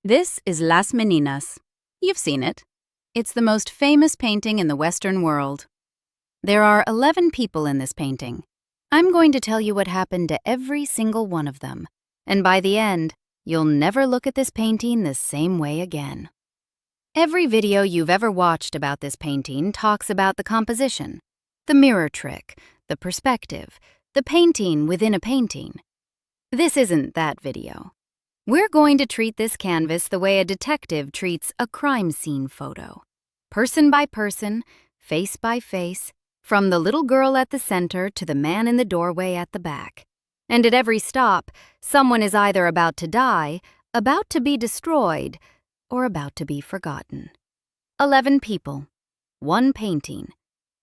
This is Las Meninas. You've seen it. It's the most famous painting in the Western world. There are 11 people in this painting. I'm going to tell you what happened to every single one of them, and by the end, you'll never look at this painting the same way again. Every video you've ever watched about this painting talks about the composition, the mirror trick, the perspective, the painting within a painting. This isn't that video. We're going to treat this canvas the way a detective treats a crime scene photo. Person by person, face by face, from the little girl at the center to the man in the doorway at the back. And at every stop, someone is either about to die, about to be destroyed, or about to be forgotten. 11 people, one painting,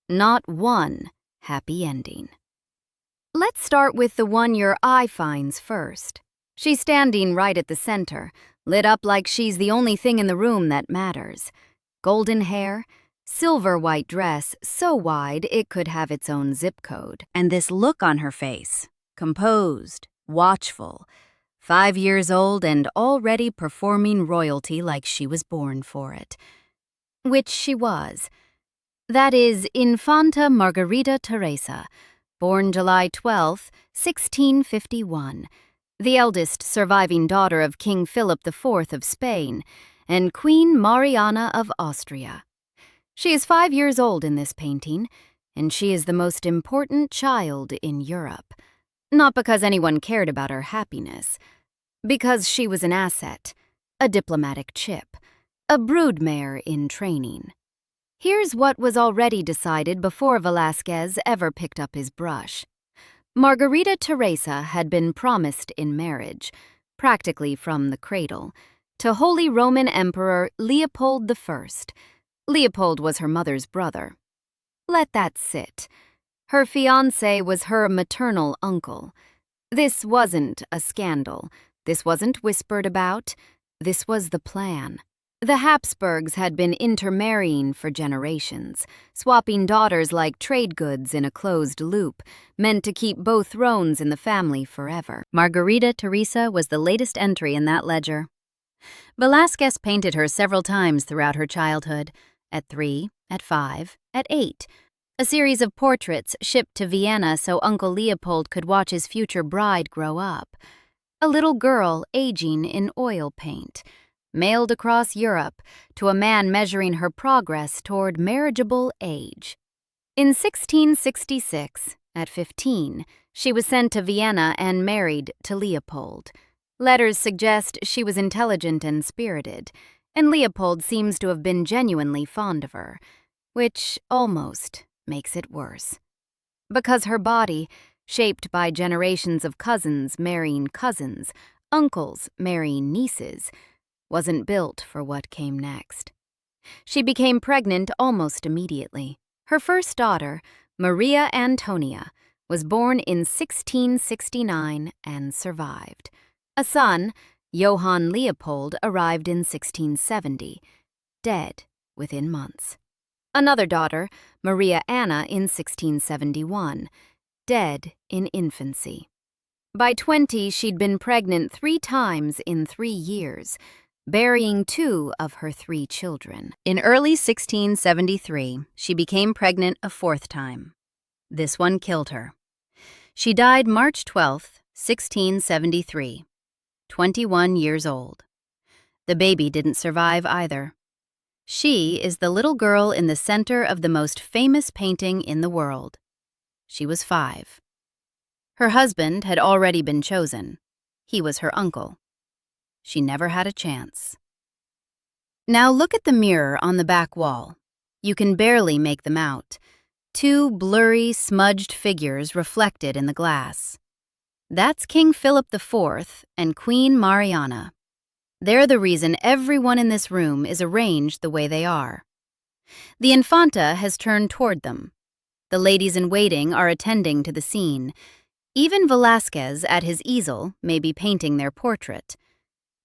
not one happy ending. Let's start with the one your eye finds first. She's standing right at the center, lit up like she's the only thing in the room that matters. Golden hair, silver white dress, so wide it could have its own zip code. And this look on her face, composed, watchful, 5 years old and already performing royalty like she was born for it. Which she was. That is Infanta Margarita Teresa, born July 12, 1651, the eldest surviving daughter of King Philip IV of Spain and Queen Mariana of Austria. She is 5 years old in this painting, and she is the most important child in Europe. Not because anyone cared about her happiness, because she was an asset, a diplomatic chip, a broodmare in training. Here's what was already decided before Velázquez ever picked up his brush. Margarita Teresa had been promised in marriage, practically from the cradle, to Holy Roman Emperor Leopold I. Leopold was her mother's brother. Let that sit. Her fiancé was her maternal uncle. This wasn't a scandal. This wasn't whispered about. This was the plan. The Habsburgs had been intermarrying for generations, swapping daughters like trade goods in a closed loop, meant to keep both thrones in the family forever. Margarita Teresa was the latest entry in that ledger. Velázquez painted her several times throughout her childhood, at 3, at 5, at 8, a series of portraits shipped to Vienna so Uncle Leopold could watch his future bride grow up. A little girl aging in oil paint, mailed across Europe to a man measuring her progress toward marriageable age. In 1666, at 15, she was sent to Vienna and married to Leopold. Letters suggest she was intelligent and spirited, and Leopold seems to have been genuinely fond of her, which almost makes it worse. Because her body, shaped by generations of cousins marrying cousins, uncles marrying nieces, wasn't built for what came next. She became pregnant almost immediately. Her first daughter, Maria Antonia, was born in 1669 and survived. A son, Johann Leopold, arrived in 1670, dead within months. Another daughter, Maria Anna, in 1671, dead in infancy. By 20, she'd been pregnant 3 times in 3 years, burying 2 of her 3 children. In early 1673, she became pregnant a 4th time. This one killed her. She died March 12, 1673, 21 years old. The baby didn't survive either. She is the little girl in the center of the most famous painting in the world. She was 5. Her husband had already been chosen. He was her uncle. She never had a chance. Now look at the mirror on the back wall. You can barely make them out. 2 blurry, smudged figures reflected in the glass. That's King Philip IV and Queen Mariana. They're the reason everyone in this room is arranged the way they are. The Infanta has turned toward them. The ladies-in-waiting are attending to the scene. Even Velázquez at his easel may be painting their portrait.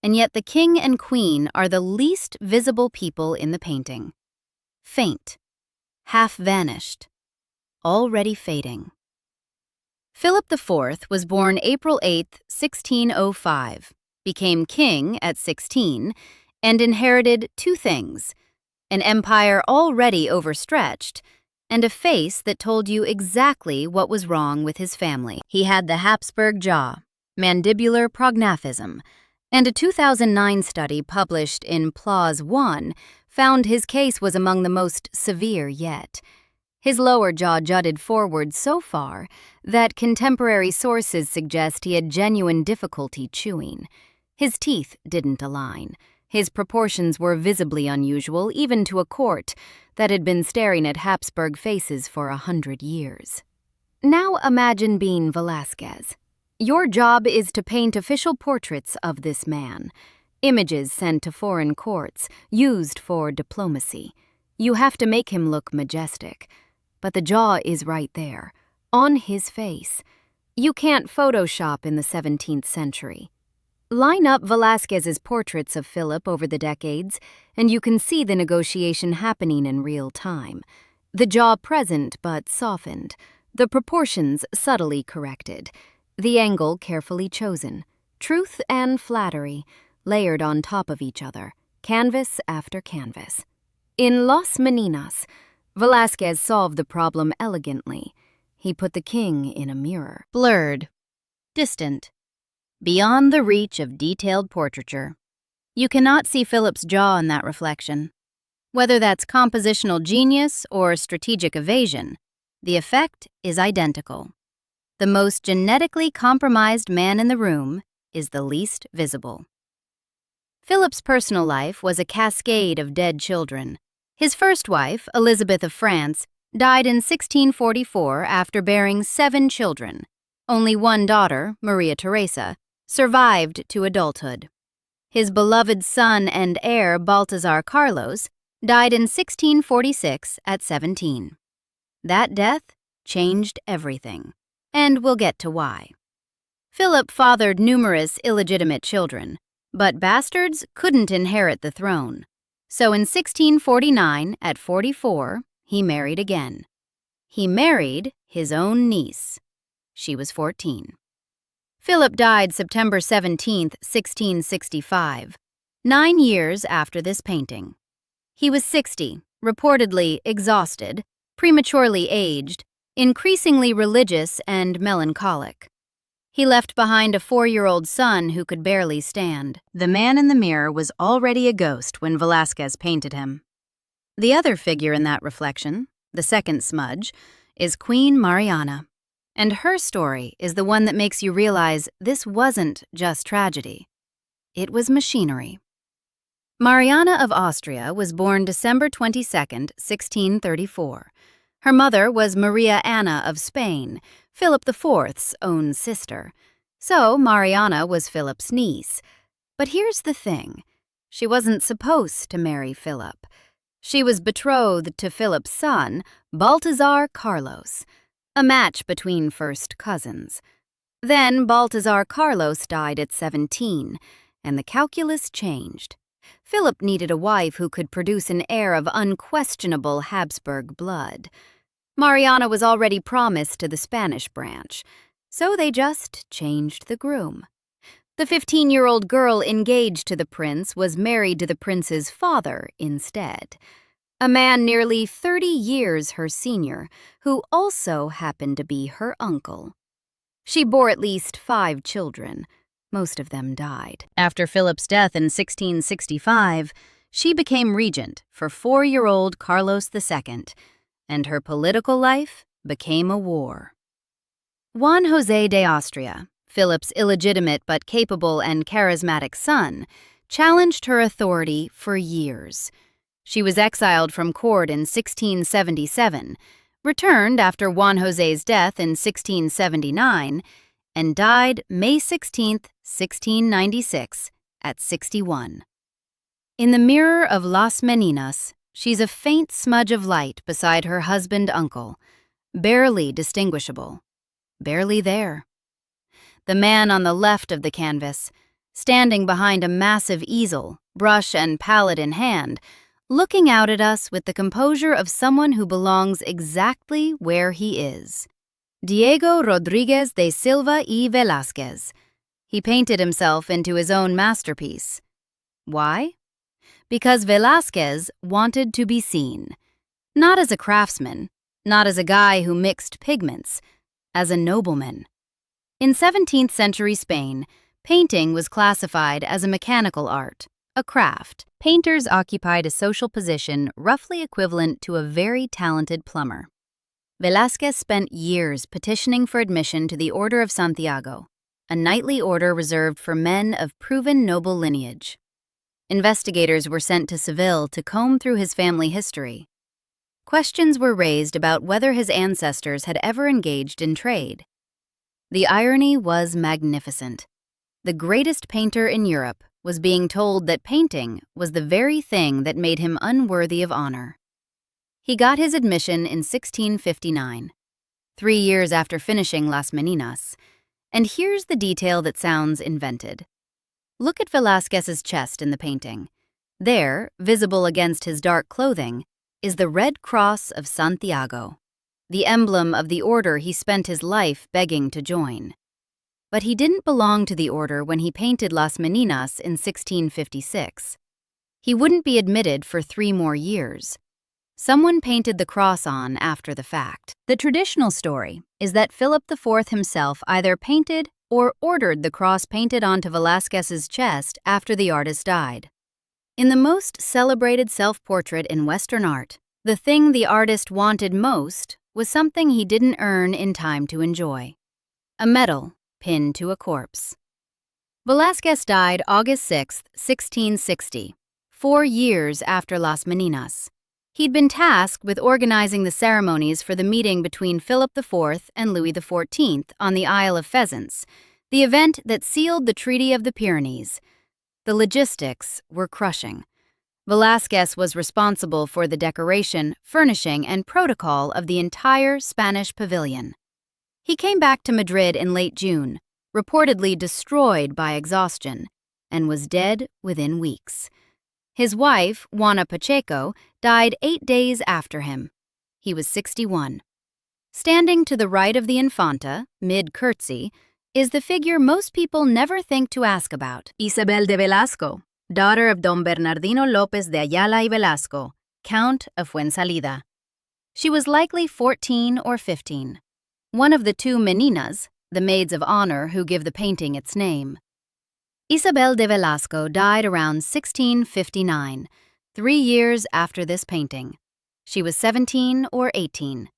And yet the king and queen are the least visible people in the painting. Faint, half vanished, already fading. Philip IV was born April 8, 1605, became king at 16, and inherited two things: an empire already overstretched, and a face that told you exactly what was wrong with his family. He had the Habsburg jaw, mandibular prognathism, and a 2009 study published in PLOS One found his case was among the most severe yet. His lower jaw jutted forward so far that contemporary sources suggest he had genuine difficulty chewing. His teeth didn't align. His proportions were visibly unusual, even to a court that had been staring at Habsburg faces for 100 years. Now imagine being Velázquez. Your job is to paint official portraits of this man, images sent to foreign courts, used for diplomacy. You have to make him look majestic, but the jaw is right there, on his face. You can't Photoshop in the 17th century. Line up Velázquez's portraits of Philip over the decades, and you can see the negotiation happening in real time. The jaw present but softened, the proportions subtly corrected, the angle carefully chosen, truth and flattery layered on top of each other, canvas after canvas. In Las Meninas, Velázquez solved the problem elegantly. He put the king in a mirror. Blurred, distant, beyond the reach of detailed portraiture. You cannot see Philip's jaw in that reflection. Whether that's compositional genius or strategic evasion, the effect is identical. The most genetically compromised man in the room is the least visible. Philip's personal life was a cascade of dead children. His first wife, Elizabeth of France, died in 1644 after bearing 7 children. Only one daughter, Maria Theresa, survived to adulthood. His beloved son and heir, Baltasar Carlos, died in 1646 at 17. That death changed everything, and we'll get to why. Philip fathered numerous illegitimate children, but bastards couldn't inherit the throne. So in 1649, at 44, he married again. He married his own niece. She was 14. Philip died September 17, 1665, 9 years after this painting. He was 60, reportedly exhausted, prematurely aged, increasingly religious and melancholic. He left behind a 4-year-old son who could barely stand. The man in the mirror was already a ghost when Velázquez painted him. The other figure in that reflection, the second smudge, is Queen Mariana. And her story is the one that makes you realize this wasn't just tragedy. It was machinery. Mariana of Austria was born December 22, 1634. Her mother was Maria Anna of Spain, Philip IV's own sister. So Mariana was Philip's niece. But here's the thing. She wasn't supposed to marry Philip. She was betrothed to Philip's son, Baltasar Carlos, a match between first cousins. Then Baltasar Carlos died at 17, and the calculus changed. Philip needed a wife who could produce an heir of unquestionable Habsburg blood. Mariana was already promised to the Spanish branch, so they just changed the groom. The 15-year-old girl engaged to the prince was married to the prince's father instead, a man nearly 30 years her senior, who also happened to be her uncle. She bore at least 5 children. Most of them died. After Philip's death in 1665, she became regent for 4-year-old Carlos II, and her political life became a war. Juan José de Austria, Philip's illegitimate but capable and charismatic son, challenged her authority for years. She was exiled from court in 1677, returned after Juan José's death in 1679, and died May 16, 1696, at 61. In the mirror of Las Meninas, she's a faint smudge of light beside her husband-uncle, barely distinguishable, barely there. The man on the left of the canvas, standing behind a massive easel, brush and palette in hand, looking out at us with the composure of someone who belongs exactly where he is. Diego Rodríguez de Silva y Velázquez. He painted himself into his own masterpiece. Why? Because Velázquez wanted to be seen, not as a craftsman, not as a guy who mixed pigments, as a nobleman. In 17th century Spain, painting was classified as a mechanical art, a craft. Painters occupied a social position roughly equivalent to a very talented plumber. Velázquez spent years petitioning for admission to the Order of Santiago, a knightly order reserved for men of proven noble lineage. Investigators were sent to Seville to comb through his family history. Questions were raised about whether his ancestors had ever engaged in trade. The irony was magnificent. The greatest painter in Europe was being told that painting was the very thing that made him unworthy of honor. He got his admission in 1659, 3 years after finishing Las Meninas, and here's the detail that sounds invented. Look at Velázquez's chest in the painting. There, visible against his dark clothing, is the Red Cross of Santiago, the emblem of the order he spent his life begging to join. But he didn't belong to the order when he painted Las Meninas in 1656. He wouldn't be admitted for 3 more years. Someone painted the cross on after the fact. The traditional story is that Philip IV himself either painted or ordered the cross painted onto Velázquez's chest after the artist died. In the most celebrated self-portrait in Western art, the thing the artist wanted most was something he didn't earn in time to enjoy: a medal pinned to a corpse. Velázquez died August 6, 1660, 4 years after Las Meninas. He'd been tasked with organizing the ceremonies for the meeting between Philip IV and Louis XIV on the Isle of Pheasants, the event that sealed the Treaty of the Pyrenees. The logistics were crushing. Velázquez was responsible for the decoration, furnishing, and protocol of the entire Spanish pavilion. He came back to Madrid in late June, reportedly destroyed by exhaustion, and was dead within weeks. His wife, Juana Pacheco, died 8 days after him. He was 61. Standing to the right of the Infanta, mid-curtsy, is the figure most people never think to ask about: Isabel de Velasco, daughter of Don Bernardino López de Ayala y Velasco, Count of Fuensalida. She was likely 14 or 15. One of the 2 Meninas, the maids of honor who give the painting its name. Isabel de Velasco died around 1659, 3 years after this painting. She was 17 or 18.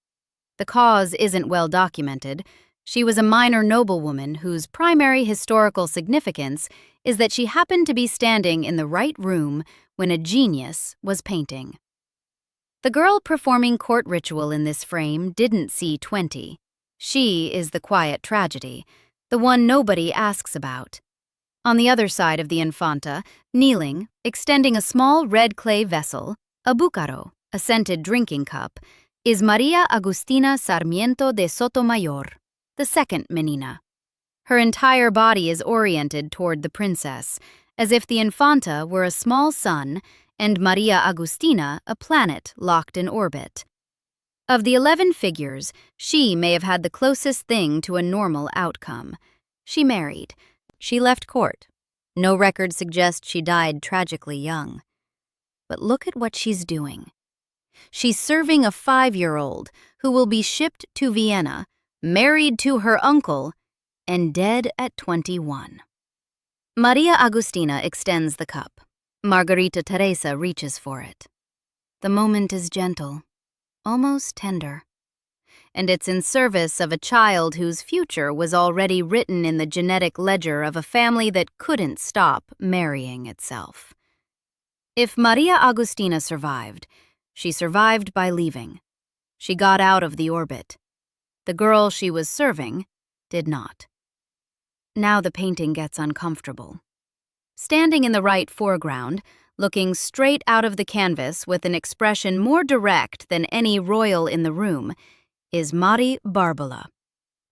The cause isn't well documented. She was a minor noblewoman whose primary historical significance is that she happened to be standing in the right room when a genius was painting. The girl performing court ritual in this frame didn't see 20. She is the quiet tragedy, the one nobody asks about. On the other side of the Infanta, kneeling, extending a small red clay vessel, a búcaro, a scented drinking cup, is María Agustina Sarmiento de Sotomayor, the second Menina. Her entire body is oriented toward the princess, as if the Infanta were a small sun and María Agustina a planet locked in orbit. Of the 11 figures, she may have had the closest thing to a normal outcome. She married. She left court. No record suggests she died tragically young. But look at what she's doing. She's serving a 5-year-old who will be shipped to Vienna, married to her uncle, and dead at 21. María Agustina extends the cup. Margarita Teresa reaches for it. The moment is gentle, almost tender. And it's in service of a child whose future was already written in the genetic ledger of a family that couldn't stop marrying itself. If María Agustina survived, she survived by leaving. She got out of the orbit. The girl she was serving did not. Now the painting gets uncomfortable. Standing in the right foreground, looking straight out of the canvas with an expression more direct than any royal in the room, is Mari Barbala,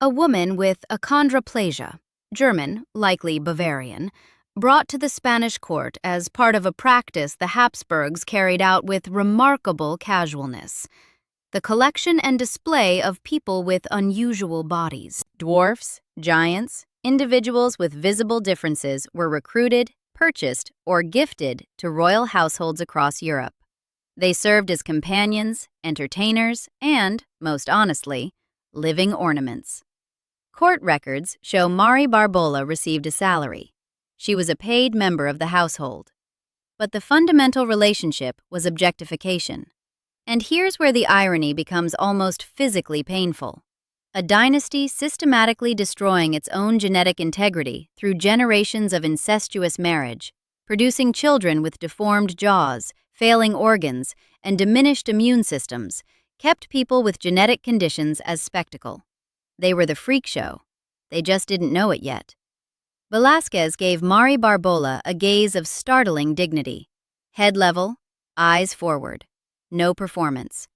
a woman with achondroplasia, German, likely Bavarian, brought to the Spanish court as part of a practice the Habsburgs carried out with remarkable casualness: the collection and display of people with unusual bodies, dwarfs, giants, individuals with visible differences were recruited, purchased, or gifted to royal households across Europe. They served as companions, entertainers, and, most honestly, living ornaments. Court records show Mari Barbola received a salary. She was a paid member of the household. But the fundamental relationship was objectification. And here's where the irony becomes almost physically painful. A dynasty systematically destroying its own genetic integrity through generations of incestuous marriage, producing children with deformed jaws, failing organs, and diminished immune systems, kept people with genetic conditions as spectacle. They were the freak show. They just didn't know it yet. Velázquez gave Mari Barbola a gaze of startling dignity. Head level, eyes forward. No performance.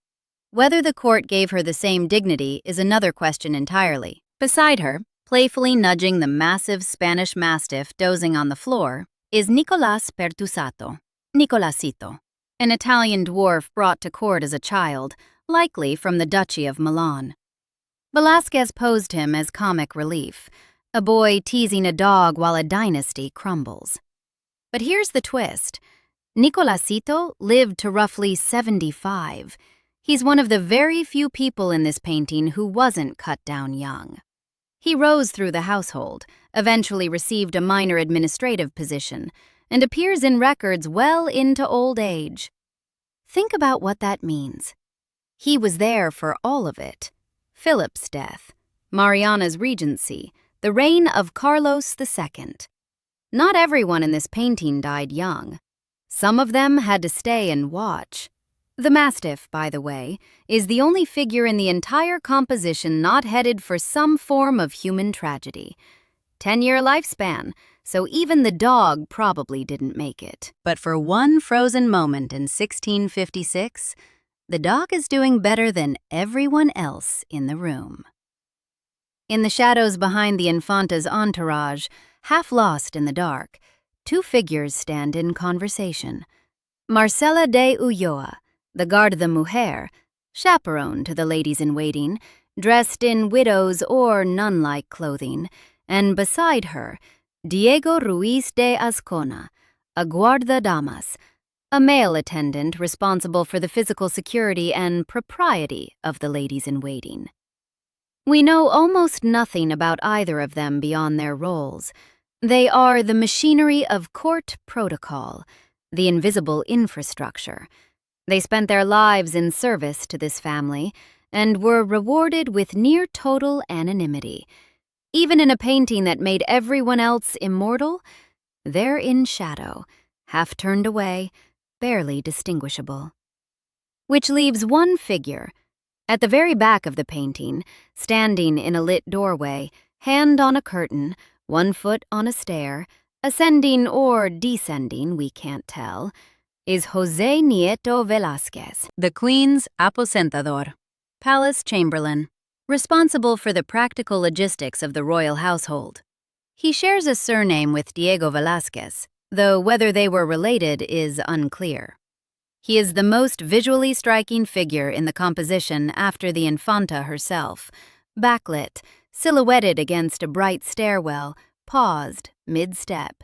Whether the court gave her the same dignity is another question entirely. Beside her, playfully nudging the massive Spanish Mastiff dozing on the floor, is Nicolás Pertusato, Nicolásito, an Italian dwarf brought to court as a child, likely from the Duchy of Milan. Velázquez posed him as comic relief, a boy teasing a dog while a dynasty crumbles. But here's the twist. Nicolásito lived to roughly 75. He's one of the very few people in this painting who wasn't cut down young. He rose through the household, eventually received a minor administrative position, and appears in records well into old age. Think about what that means. He was there for all of it. Philip's death, Mariana's regency, the reign of Carlos II. Not everyone in this painting died young. Some of them had to stay and watch. The Mastiff, by the way, is the only figure in the entire composition not headed for some form of human tragedy. 10-year lifespan, so even the dog probably didn't make it. But for one frozen moment in 1656, the dog is doing better than everyone else in the room. In the shadows behind the Infanta's entourage, half lost in the dark, two figures stand in conversation. Marcela de Ulloa, the garde de mujer, chaperone to the ladies-in-waiting, dressed in widow's or nun-like clothing, and beside her, Diego Ruiz de Azcona, a guarda damas, a male attendant responsible for the physical security and propriety of the ladies-in-waiting. We know almost nothing about either of them beyond their roles. They are the machinery of court protocol, the invisible infrastructure. They spent their lives in service to this family and were rewarded with near total anonymity. Even in a painting that made everyone else immortal, they're in shadow, half turned away, barely distinguishable. Which leaves one figure, at the very back of the painting, standing in a lit doorway, hand on a curtain, one foot on a stair, ascending or descending, we can't tell, is José Nieto Velázquez, the Queen's aposentador, palace chamberlain, responsible for the practical logistics of the royal household. He shares a surname with Diego Velázquez, though whether they were related is unclear. He is the most visually striking figure in the composition after the Infanta herself, backlit, silhouetted against a bright stairwell, paused, mid-step.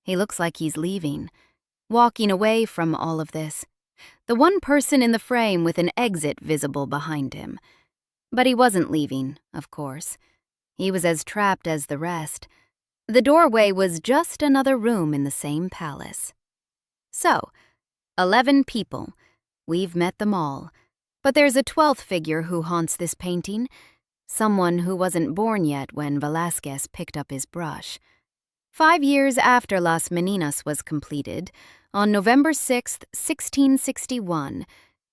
He looks like he's leaving, walking away from all of this. The one person in the frame with an exit visible behind him. But he wasn't leaving, of course. He was as trapped as the rest. The doorway was just another room in the same palace. So, 11 people. We've met them all. But there's a 12th figure who haunts this painting. Someone who wasn't born yet when Velázquez picked up his brush. 5 years after Las Meninas was completed, on November 6, 1661,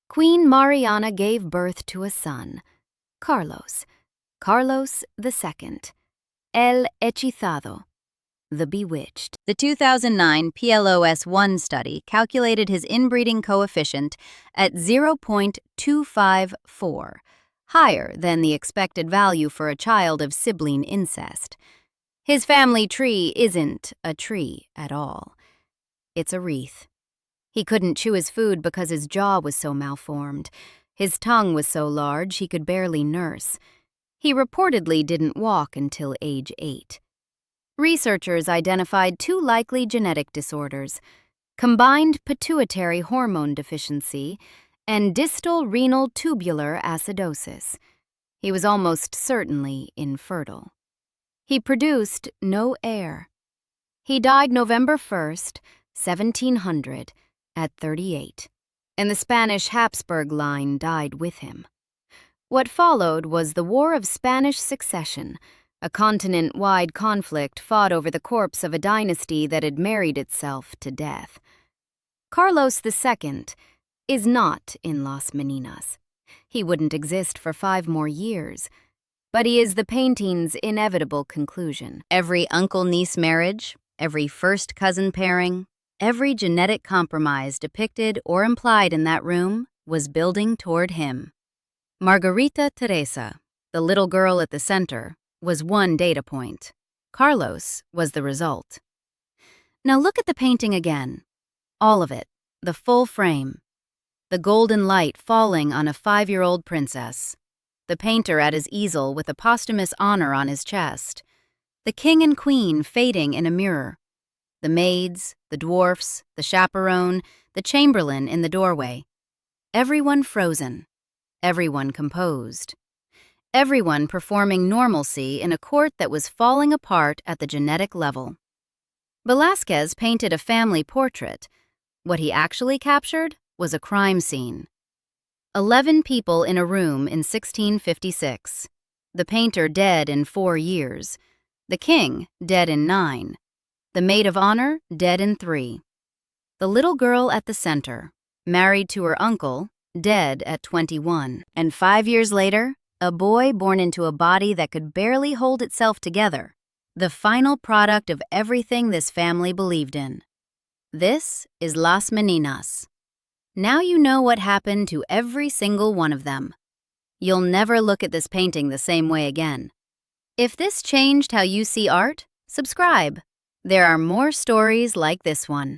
Queen Mariana gave birth to a son, Carlos II, El Hechizado, the Bewitched. The 2009 PLOS-1 study calculated his inbreeding coefficient at 0.254, higher than the expected value for a child of sibling incest. His family tree isn't a tree at all. It's a wreath. He couldn't chew his food because his jaw was so malformed. His tongue was so large he could barely nurse. He reportedly didn't walk until age 8. Researchers identified two likely genetic disorders: combined pituitary hormone deficiency and distal renal tubular acidosis. He was almost certainly infertile. He produced no heir. He died November 1st, 1700, at 38, and the Spanish Habsburg line died with him. What followed was the War of Spanish Succession, a continent-wide conflict fought over the corpse of a dynasty that had married itself to death. Carlos II is not in Las Meninas. He wouldn't exist for 5 more years, but he is the painting's inevitable conclusion. Every uncle-niece marriage, every first-cousin pairing, every genetic compromise depicted or implied in that room was building toward him. Margarita Teresa, the little girl at the center, was one data point. Carlos was the result. Now look at the painting again. All of it, the full frame. The golden light falling on a 5-year-old princess. The painter at his easel with a posthumous honor on his chest. The king and queen fading in a mirror. The maids, the dwarfs, the chaperone, the chamberlain in the doorway. Everyone frozen. Everyone composed. Everyone performing normalcy in a court that was falling apart at the genetic level. Velázquez painted a family portrait. What he actually captured was a crime scene. 11 people in a room in 1656. The painter dead in 4 years. The king dead in 9. The maid of honor dead in 3. The little girl at the center, married to her uncle, dead at 21. And 5 years later, a boy born into a body that could barely hold itself together. The final product of everything this family believed in. This is Las Meninas. Now you know what happened to every single one of them. You'll never look at this painting the same way again. If this changed how you see art, subscribe. There are more stories like this one.